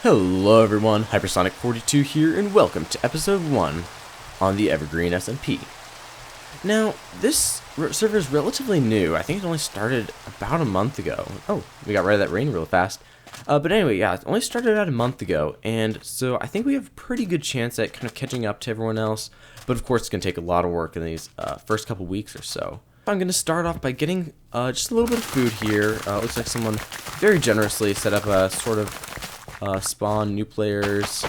Hello everyone, Hypersonic42 here, and welcome to episode 1 on the Evergreen SMP. Now, this server is relatively new. I think it only started about a month ago. Oh, we got rid of that rain real fast. But anyway, yeah, it only started about a month ago, and so I think we have a pretty good chance at kind of catching up to everyone else, but of course it's going to take a lot of work in these first couple weeks or so. I'm going to start off by getting just a little bit of food here. Looks like someone very generously set up a sort of spawn new players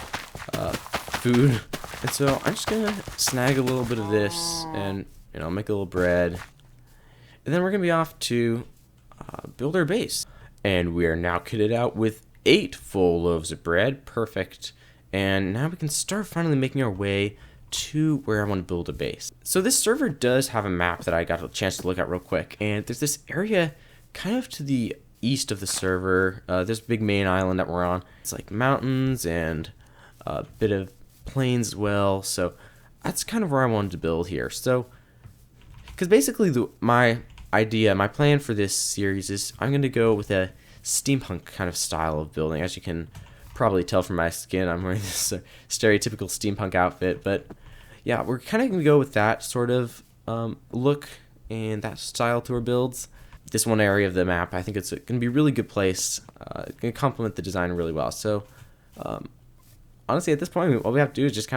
food, and so I'm just gonna snag a little bit of this and make a little bread, and then we're gonna be off to build our base. And we are now kitted out with 8 full loaves of bread. Perfect. And now we can start finally making our way to where I want to build a base. So this server does have a map that I got a chance to look at real quick, and there's this area kind of to the east of the server. There's a big main island that we're on. It's like mountains and a bit of plains as well, so that's kind of where I wanted to build here. So because basically my plan for this series is I'm going to go with a steampunk kind of style of building. As you can probably tell from my skin, I'm wearing this stereotypical steampunk outfit, but yeah, we're kind of going to go with that sort of look and that style to our builds. This one area of the map, I think it's going to be a really good place. It's going to complement the design really well. So, honestly, at this point, all we have to do is just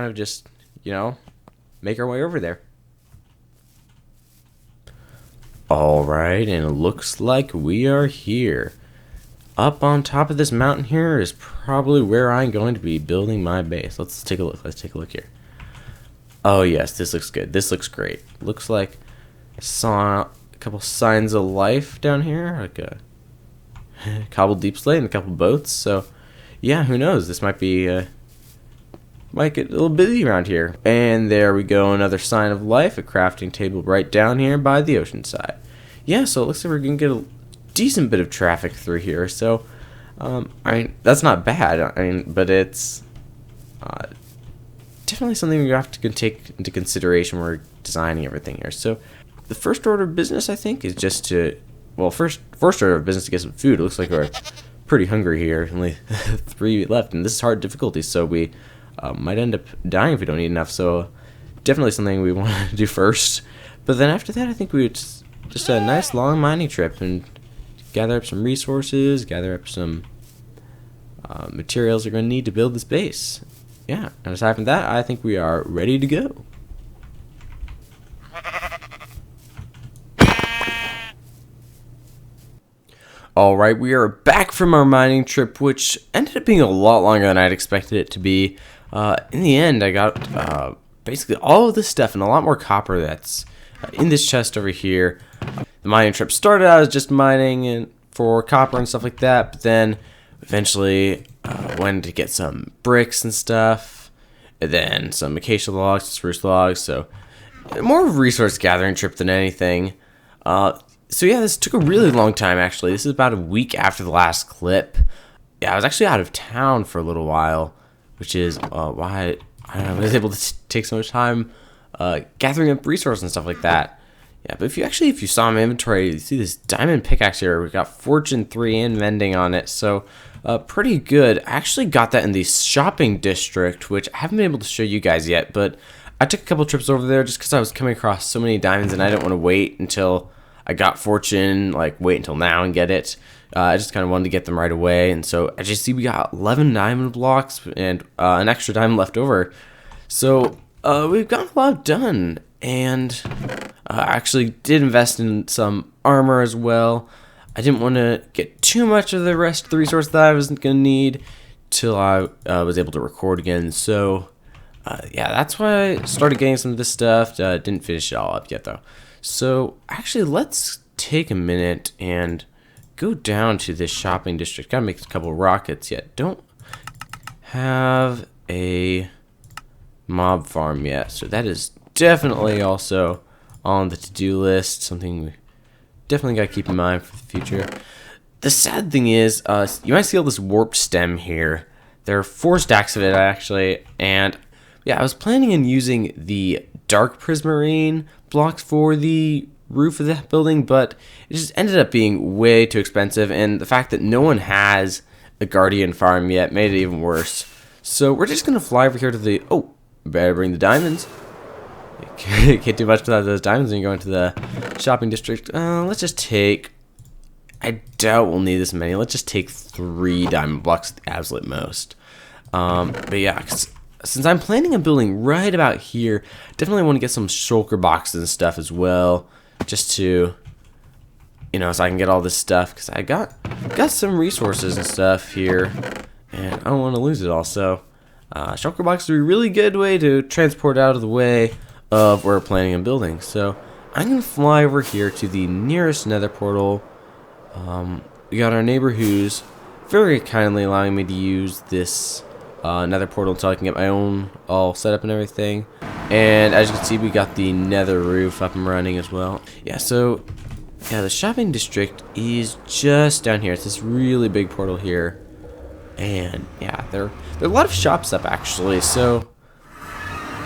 make our way over there. Alright, and it looks like we are here. Up on top of this mountain here is probably where I'm going to be building my base. Let's take a look. Let's take a look here. Oh, yes, this looks good. This looks great. Looks like I saw a couple signs of life down here, like a cobbled deep slate and a couple boats. So yeah, who knows, this might be might get a little busy around here. And there we go, another sign of life, a crafting table right down here by the ocean side. Yeah, so it looks like we're gonna get a decent bit of traffic through here. So I mean, that's not bad. But it's definitely something we have to take into consideration when we're designing everything here. So the first order of business, I think, is just to, well, first order of business to get some food. It looks like we're pretty hungry here. Only 3 left, and this is hard difficulty, so we might end up dying if we don't eat enough. So definitely something we want to do first. But then after that, I think we would just a nice long mining trip and gather up some resources, gather up some materials we're going to need to build this base. Yeah, and aside from that, I think we are ready to go. Alright, we are back from our mining trip, which ended up being a lot longer than I'd expected it to be. In the end, I got basically all of this stuff and a lot more copper that's in this chest over here. The mining trip started out as just mining and for copper and stuff like that, but then eventually wanted to get some bricks and stuff, and then some acacia logs, spruce logs, so more of a resource gathering trip than anything. So yeah, this took a really long time, actually. This is about a week after the last clip. Yeah, I was actually out of town for a little while, which is why I was able to take so much time gathering up resources and stuff like that. Yeah, but if you saw my inventory, you see this diamond pickaxe here. We got Fortune 3 and Mending on it, so pretty good. I actually got that in the shopping district, which I haven't been able to show you guys yet, but I took a couple trips over there just because I was coming across so many diamonds and I didn't want to wait until I got Fortune, like wait until now and get it. I just kind of wanted to get them right away, and so as you see, we got 11 diamond blocks and an extra diamond left over. So we've gotten a lot done, and I actually did invest in some armor as well. I didn't want to get too much of the rest of the resource that I was going to need till I was able to record again. So yeah, that's why I started getting some of this stuff. Didn't finish it all up yet though. So actually, let's take a minute and go down to this shopping district. Gotta make a couple of rockets yet. Don't have a mob farm yet, so that is definitely also on the to-do list. Something we definitely gotta keep in mind for the future. The sad thing is, you might see all this warped stem here. There are 4 stacks of it actually, and yeah, I was planning on using the dark prismarine blocks for the roof of the building, but it just ended up being way too expensive, and the fact that no one has the Guardian farm yet. Made it even worse. So we're just going to fly over here to the... Oh, better bring the diamonds. Can't do much without those diamonds when you go into the shopping district. Let's just take... I doubt we'll need this many. Let's just take 3 diamond blocks at the absolute most. But yeah, since I'm planning on building right about here, definitely want to get some shulker boxes and stuff as well. Just to, you know, so I can get all this stuff. Because I got some resources and stuff here. And I don't want to lose it all. So, shulker boxes are a really good way to transport out of the way of where we're planning on building. So, I'm going to fly over here to the nearest nether portal. We got our neighbor who's very kindly allowing me to use this nether portal until I can get my own all set up and everything. And as you can see, we got the nether roof up and running as well. Yeah, so yeah, the shopping district is just down here. It's this really big portal here. And yeah, there are a lot of shops up actually. So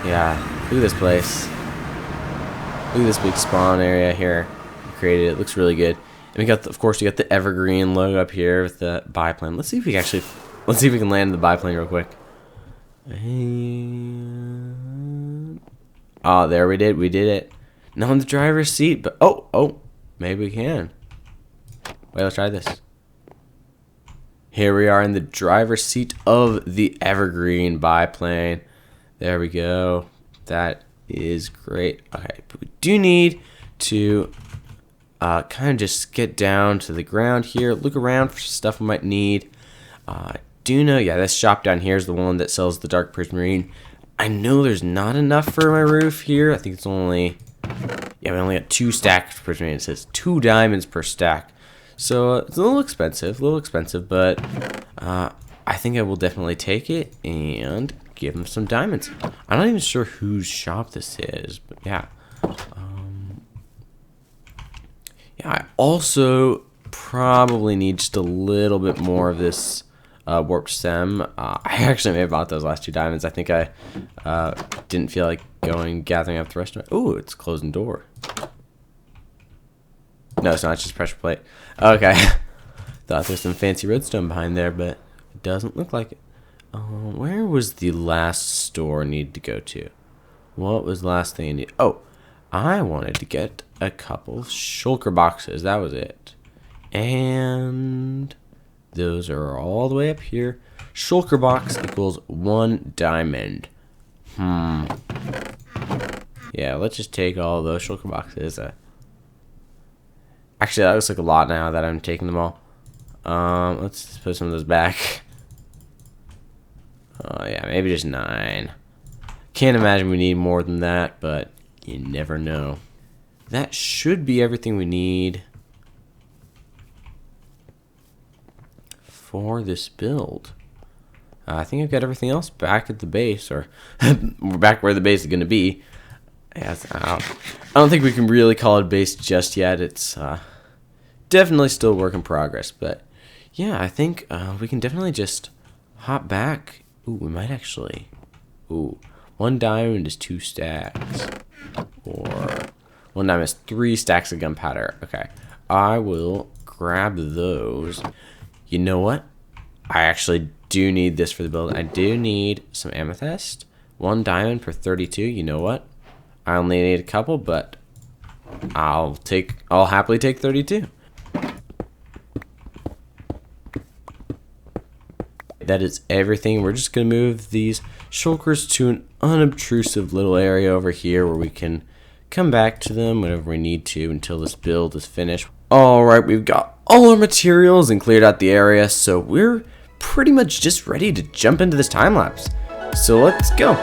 yeah, look at this place. Look at this big spawn area here. We created it. Looks really good. And we got, of course, you got the Evergreen logo up here with the biplane. Let's see if we can land the biplane real quick. Oh, there we did it. Now in the driver's seat, but oh, maybe we can. Wait, let's try this. Here we are in the driver's seat of the Evergreen biplane. There we go. That is great. Okay, but we do need to kind of just get down to the ground here, look around for stuff we might need. Do know, yeah, this shop down here is the one that sells the dark prismarine. I know there's not enough for my roof here. I think it's only, yeah, we only got 2 stacks of prismarine. It says 2 diamonds per stack. So it's a little expensive, but I think I will definitely take it and give them some diamonds. I'm not even sure whose shop this is, but yeah. Yeah, I also probably need just a little bit more of this warped stem. I actually may have bought those last 2 diamonds. I think I didn't feel like gathering up the rest of it. Oh, it's closing door. No, it's not. It's just pressure plate. Okay. Thought there's some fancy redstone behind there, but it doesn't look like it. Where was the last store I needed to go to? What was the last thing I needed? Oh, I wanted to get a couple shulker boxes. That was it. And those are all the way up here. Shulker box equals 1 diamond. Yeah, let's just take all those shulker boxes. Actually, that looks like a lot now that I'm taking them all. Let's just put some of those back. Oh yeah, maybe just 9. Can't imagine we need more than that, but you never know. That should be everything we need for this build. I think I've got everything else back at the base, or we're back where the base is going to be. Yeah, I don't think we can really call it a base just yet. It's definitely still a work in progress, but yeah, I think we can definitely just hop back. Ooh, we might actually. Ooh, 1 diamond is 2 stacks, or 1 diamond is 3 stacks of gunpowder. Okay, I will grab those. You know what? I actually do need this for the build. I do need some amethyst. 1 diamond per 32. You know what? I only need a couple, but I'll happily take 32. That is everything. We're just going to move these shulkers to an unobtrusive little area over here where we can come back to them whenever we need to until this build is finished. Alright, we've got all our materials and cleared out the area, so we're pretty much just ready to jump into this time lapse. So let's go.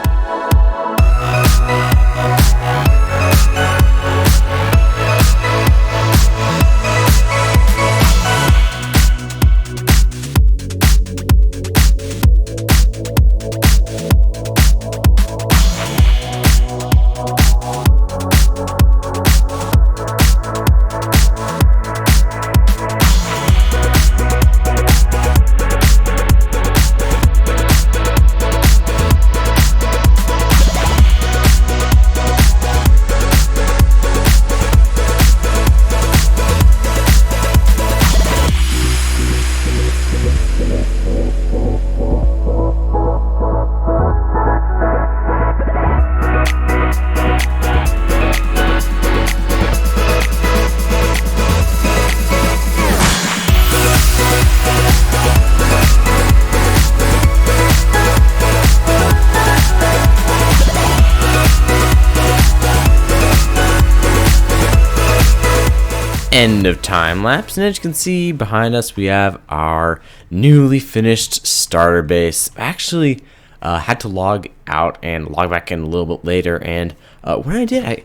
of time lapse, and as you can see behind us, we have our newly finished starter base. I actually had to log out and log back in a little bit later, and when I did, I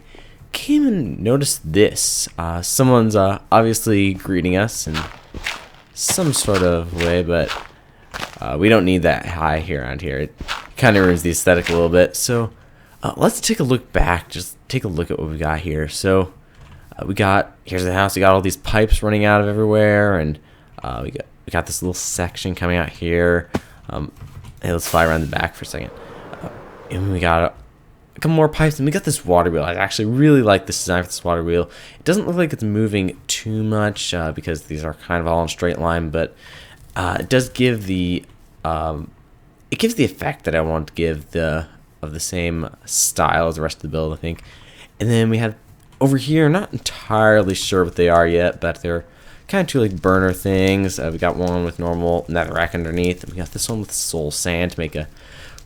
came and noticed this. Someone's obviously greeting us in some sort of way, but we don't need that high here around here. It kind of ruins the aesthetic a little bit. So let's take a look back. Just take a look at what we got here. So here's the house. We got all these pipes running out of everywhere, and we got this little section coming out here. Hey, let's fly around the back for a second. And we got a couple more pipes, and we got this water wheel. I actually really like this design for this water wheel. It doesn't look like it's moving too much because these are kind of all in a straight line, but it does give the it gives the effect that I want to give of the same style as the rest of the build, I think. And then we have over here, not entirely sure what they are yet, but they're kind of two like burner things. We got one with normal netherrack underneath, and we got this one with soul sand to make a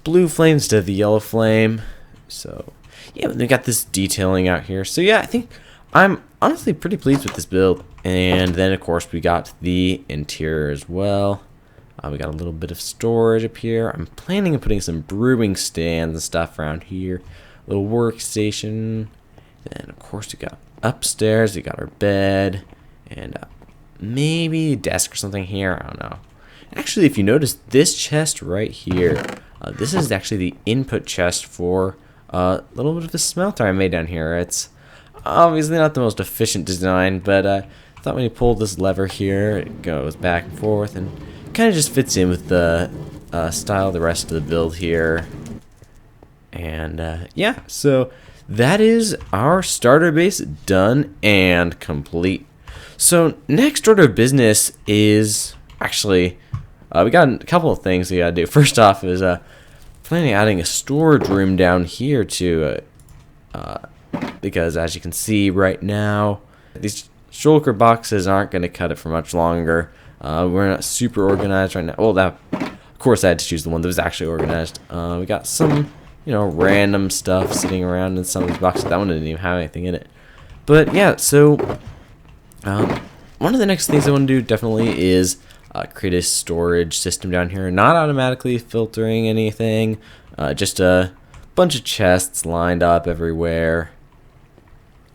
blue flame instead of the yellow flame. So yeah, we got this detailing out here. So yeah, I think I'm honestly pretty pleased with this build. And then of course we got the interior as well. We got a little bit of storage up here. I'm planning on putting some brewing stands and stuff around here. A little workstation. Then of course we got upstairs. We got our bed and maybe a desk or something here. I don't know. Actually, if you notice this chest right here, this is actually the input chest for a little bit of the smelter I made down here. It's obviously not the most efficient design, but I thought when you pull this lever here, it goes back and forth and kind of just fits in with the style of the rest of the build here. And yeah, so that is our starter base done and complete. So next order of business is actually we got a couple of things we gotta do. First off is planning on adding a storage room down here to because as you can see right now, these shulker boxes aren't going to cut it for much longer. We're not super organized right now. Well, of course I had to choose the one that was actually organized. We got some, random stuff sitting around in some of these boxes. That one didn't even have anything in it. But yeah, so one of the next things I want to do definitely is create a storage system down here. Not automatically filtering anything, just a bunch of chests lined up everywhere.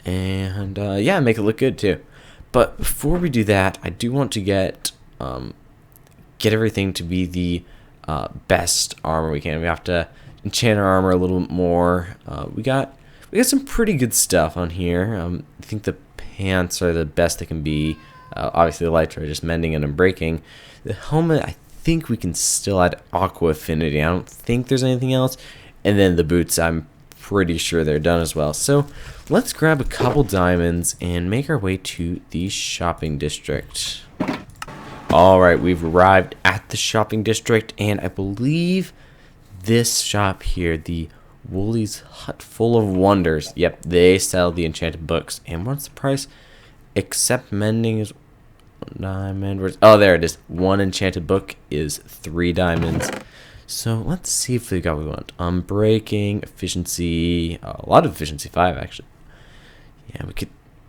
And yeah, make it look good too. But before we do that, I do want to get everything to be the best armor we can. We have to enchant our armor a little bit more. We got some pretty good stuff on here. I think the pants are the best they can be. Obviously the lights are just mending and breaking. The helmet, I think we can still add aqua affinity. I don't think there's anything else. And then the boots, I'm pretty sure they're done as well. So let's grab a couple diamonds and make our way to the shopping district. Alright, we've arrived at the shopping district, and I believe this shop here, the Woolly's Hut Full of Wonders, yep, they sell the enchanted books. And what's the price? Except mending is 1 diamond. Oh, there it is. 1 enchanted book is 3 diamonds. So let's see if we got what we want. Unbreaking, efficiency, a lot of efficiency, 5 actually. Yeah,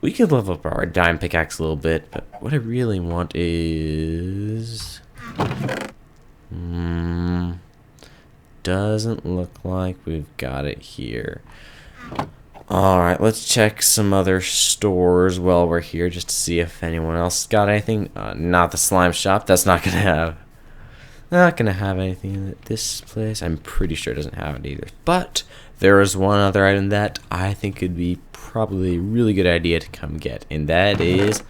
we could level up our diamond pickaxe a little bit, but what I really want is doesn't look like we've got it here. Alright, let's check some other stores while we're here just to see if anyone else got anything. Not the slime shop. That's not gonna have anything at this place. I'm pretty sure it doesn't have it either. But there is one other item that I think could be probably a really good idea to come get, and that is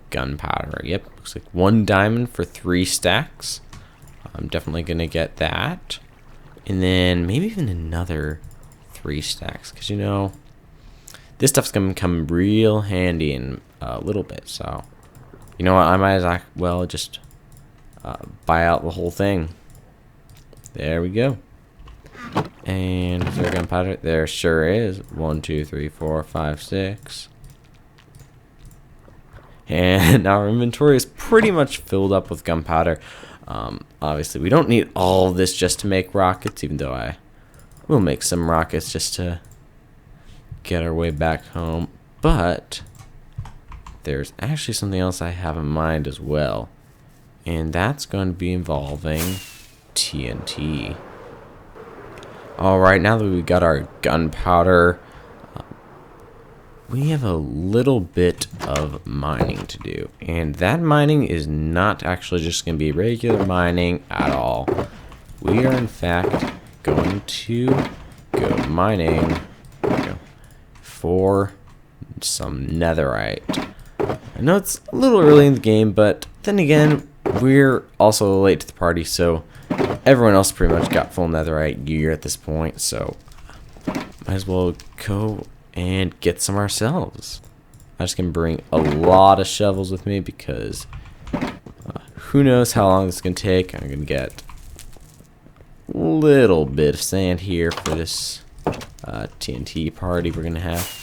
gunpowder. Yep, looks like 1 diamond for 3 stacks. I'm definitely gonna get that, and then maybe even another 3 stacks, because this stuff's gonna come real handy in a little bit. So you know what, I might as well just buy out the whole thing. There we go. And is there gunpowder? There sure is. 1, 2, 3, 4, 5, 6. And our inventory is pretty much filled up with gunpowder. Obviously, we don't need all of this just to make rockets, even though I will make some rockets just to get our way back home. But there's actually something else I have in mind as well. And that's going to be involving TNT. Alright, now that we've got our gunpowder, we have a little bit of mining to do. And that mining is not actually just going to be regular mining at all. We are in fact going to go mining for some netherite. I know it's a little early in the game, but then again, we're also late to the party, so everyone else pretty much got full netherite gear at this point, so might as well go and get some ourselves. I'm just gonna bring a lot of shovels with me because who knows how long this is gonna take. I'm gonna get a little bit of sand here for this TNT party we're gonna have.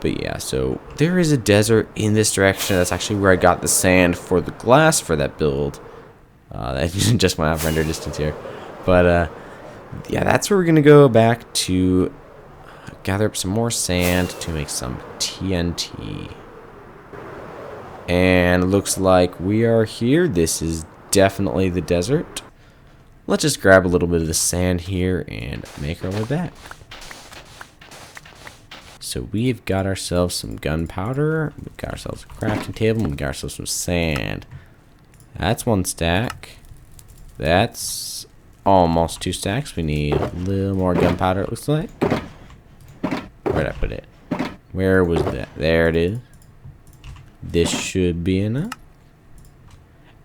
But yeah, so there is a desert in this direction. That's actually where I got the sand for the glass for that build. That just went out render distance here. But yeah, that's where we're going to go back to gather up some more sand to make some TNT. And it looks like we are here. This is definitely the desert. Let's just grab a little bit of the sand here and make our way back. So we've got ourselves some gunpowder, we've got ourselves a crafting table, and we've got ourselves some sand. That's one stack. That's almost 2 stacks. We need a little more gunpowder, it looks like. Where'd I put it? Where was that? There it is. This should be enough.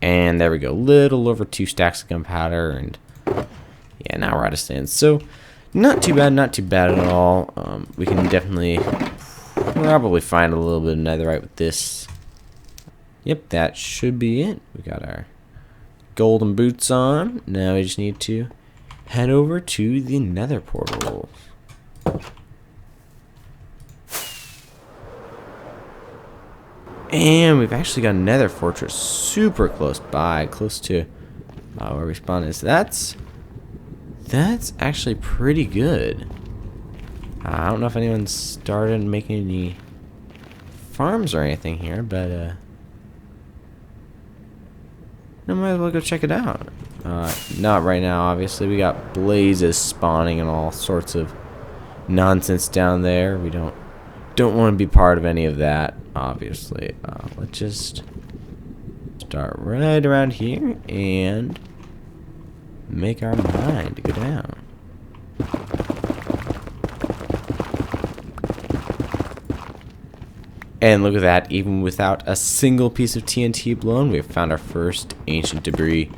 And there we go. Little over 2 stacks of gunpowder, and yeah, now we're out of sand. So not too bad at all. We can definitely probably find a little bit of netherite with this. Yep, that should be it. We got our golden boots on. Now we just need to head over to the nether portal. And we've actually got a nether fortress super close by, close to where we spawn is. That's actually pretty good. I don't know if anyone's started making any farms or anything here, but I might as well go check it out. Not right now, obviously. We got blazes spawning and all sorts of nonsense down there. We don't want to be part of any of that, obviously. Let's just start right around here and make our mine to go down. And look at that, even without a single piece of TNT blown, we have found our first ancient debris.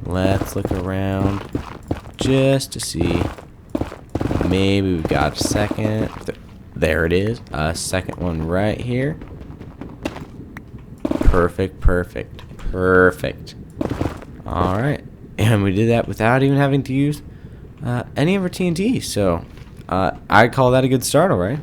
Let's look around just to see. Maybe we've got a second. There it is. A second one right here. Perfect. Alright. And we did that without even having to use any of our TNT. So, I call that a good start, alright?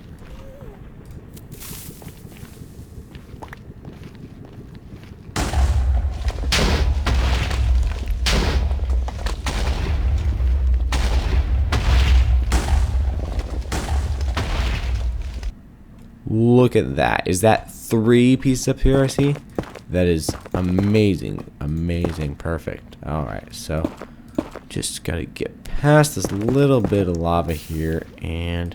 Look at that. Is that 3 pieces up here I see? That is amazing. Perfect. Alright, so just gotta get past this little bit of lava here, and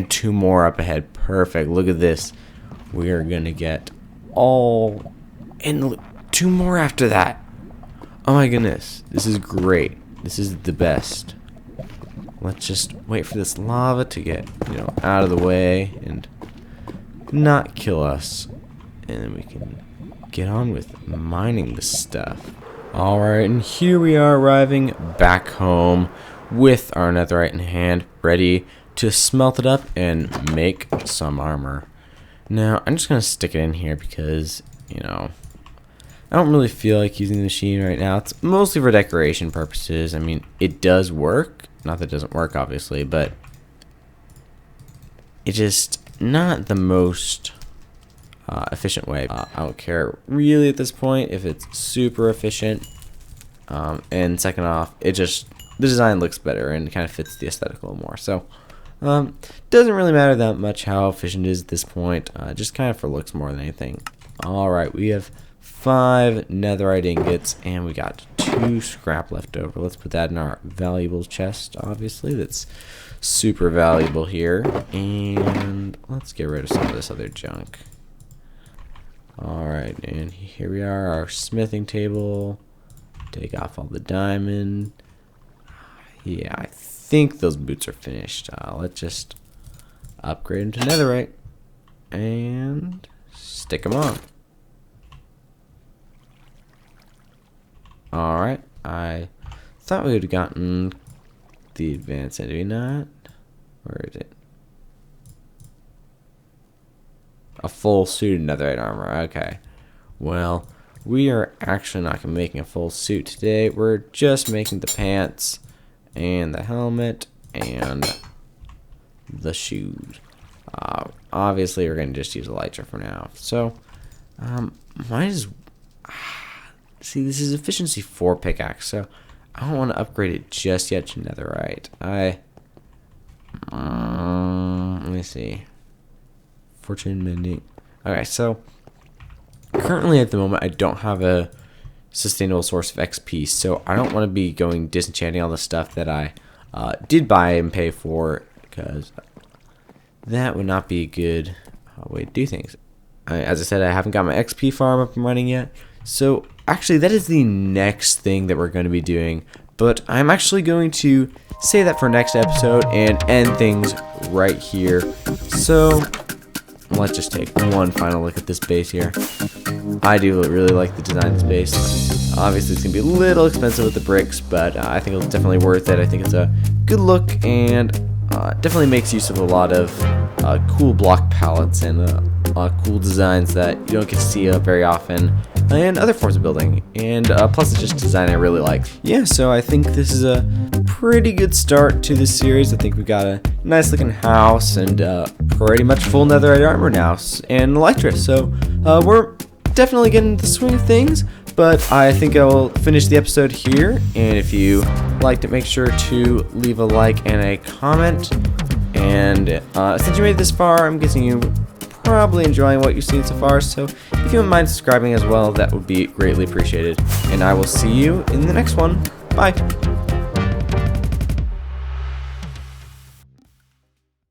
2 more up ahead. Perfect. Look at this. We are gonna get all, and 2 more after that. Oh my goodness. This is great. This is the best. Let's just wait for this lava to get, out of the way and not kill us. And then we can get on with mining this stuff. Alright, and here we are arriving back home with our netherite in hand, ready to smelt it up and make some armor. Now, I'm just going to stick it in here because, I don't really feel like using the machine right now. It's mostly for decoration purposes. I mean, it does work. Not that it doesn't work, obviously, but it's just not the most efficient way. I don't care really at this point if it's super efficient. And second off, it just the design looks better and kind of fits the aesthetic a little more. So doesn't really matter that much how efficient it is at this point, just kind of for looks more than anything. Alright, we have 5 netherite ingots and we got 2 scrap left over. Let's put that in our valuable chest, obviously. That's super valuable here. And let's get rid of some of this other junk. Alright, and here we are, our smithing table. Take off all the diamond. Yeah, I think those boots are finished. Let's just upgrade them to netherite and stick them on. Alright, I thought we would have gotten the advanced, did we not? Where is it? A full suit of netherite armor, okay. Well, we are actually not going to be making a full suit today. We're just making the pants and the helmet and the shoes. Obviously, we're going to just use elytra for now. So, might as see, this is efficiency 4 pickaxe, so I don't want to upgrade it just yet to netherite. Let me see. Fortune mending. Okay, so currently at the moment I don't have a sustainable source of XP, so I don't want to be going disenchanting all the stuff that I did buy and pay for, because that would not be a good way to do things. As I said, I haven't got my XP farm up and running yet, so actually that is the next thing that we're going to be doing, but I'm actually going to save that for next episode and end things right here. So let's just take one final look at this base here. I do really like the design of this base. Obviously it's going to be a little expensive with the bricks, but I think it's definitely worth it. I think it's a good look and definitely makes use of a lot of cool block palettes and cool designs that you don't get to see very often in other forms of building. And plus it's just design I really like. Yeah, so I think this is a pretty good start to this series. I think we've got a nice looking house and pretty much full netherite armor now and elytra. So we're definitely getting the swing of things. But I think I will finish the episode here, and if you liked it, make sure to leave a like and a comment. And since you made it this far, I'm guessing you probably enjoying what you've seen so far, so if you wouldn't mind subscribing as well, that would be greatly appreciated. And I will see you in the next one. Bye!